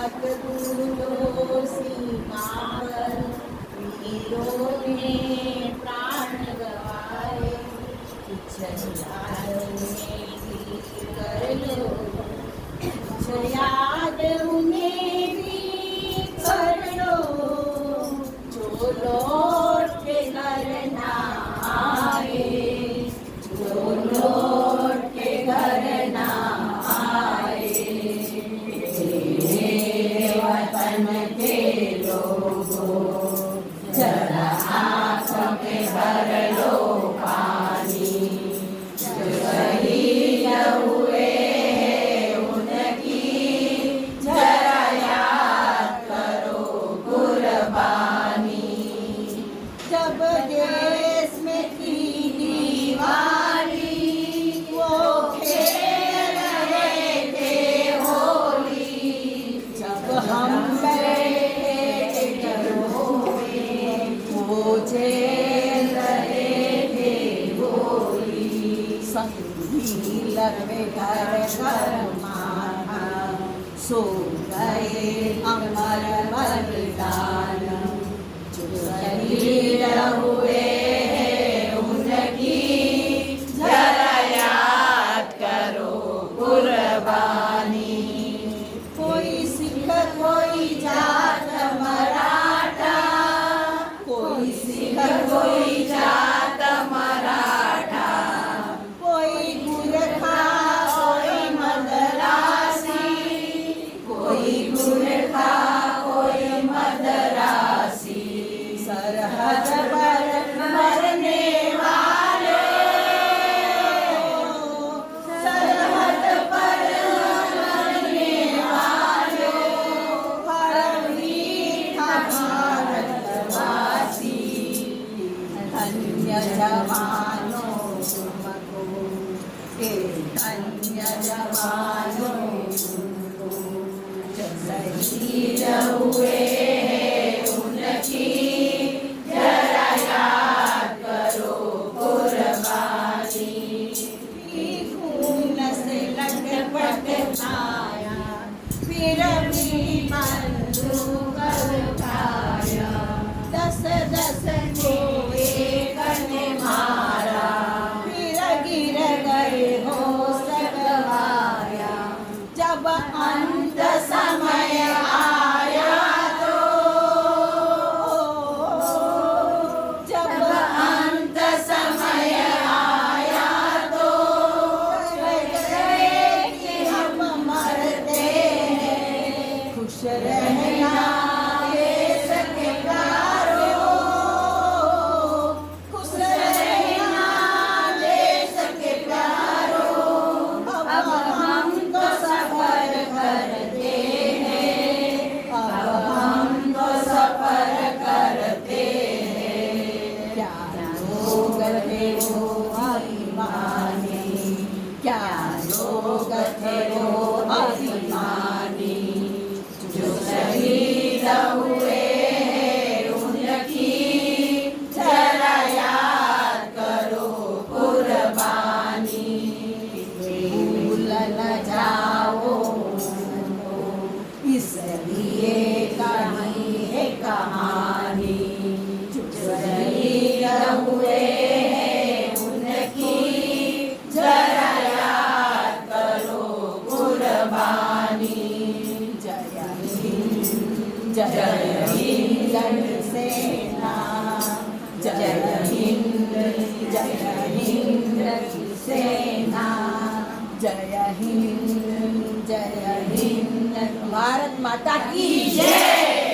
दूलो सीमा पर वीरों ने प्राण गवाए। कुछ याद उन्हें भी कर लो, कुछ याद उन्हें भी कर लो, जो लौट के घर ना आए, जो लौट के घर ना आए। वतन के लोगों जरा आँखों में भर लो पानी, जो शहीद हुए हैं उनकी जरा याद करो कुर्बानी। जब देश में थी दीवानी वो खेल रहे थे होली, जब हम वो झेल रहे थे होली। संगी लगे घर घर माना, सो गए अमर बलिदान, जो शहीद हुए हैं उनकी जरा याद करो कुर्बानी। कोई सिख कोई जात मराठा, कोई सिख कोई जात मराठा, कोई गुरखा कोई मद्रासी, कोई गुरखा कोई मद्रासी। सरहद पर मरने वाले, सरहद पर मरने वाले, हर वीर था भारतवासी। धन्य जवानों तुमको, धन्य जवानों तुमको, जो शहीद हुए हैं उनकी जरा याद करो कुर्बानी। खून से लटपट आया, फिर भी बंदूक उठाया, 10-10 को एक ने मारा, फिर गिर गए होश गंवाया। जब अंत समय आया तो, जब अंत समय आया तो गए कि हम मरते हैं। खुश रहना देश के प्यारों, खुश रहना देश के प्यारों। अब हम तो सफर करते हैं, अब हम तो सफर करते हैं। क्या लोग थे वो अभिमानी, क्या लोग थे वो अभिमानी, जो शहीद हुए हैं उनकी जरा याद करो कुर्बानी। भूल न जाओ उनको, इसलिए कही है कहानी, जो शहीद हुए हैं उनकी जरा याद करो कुर्बानी। जय हिंद, जय हिंद सेना, जय हिंद, जय हिंद सेना, जय हिंद, जय हिंद। भारत माता की जय।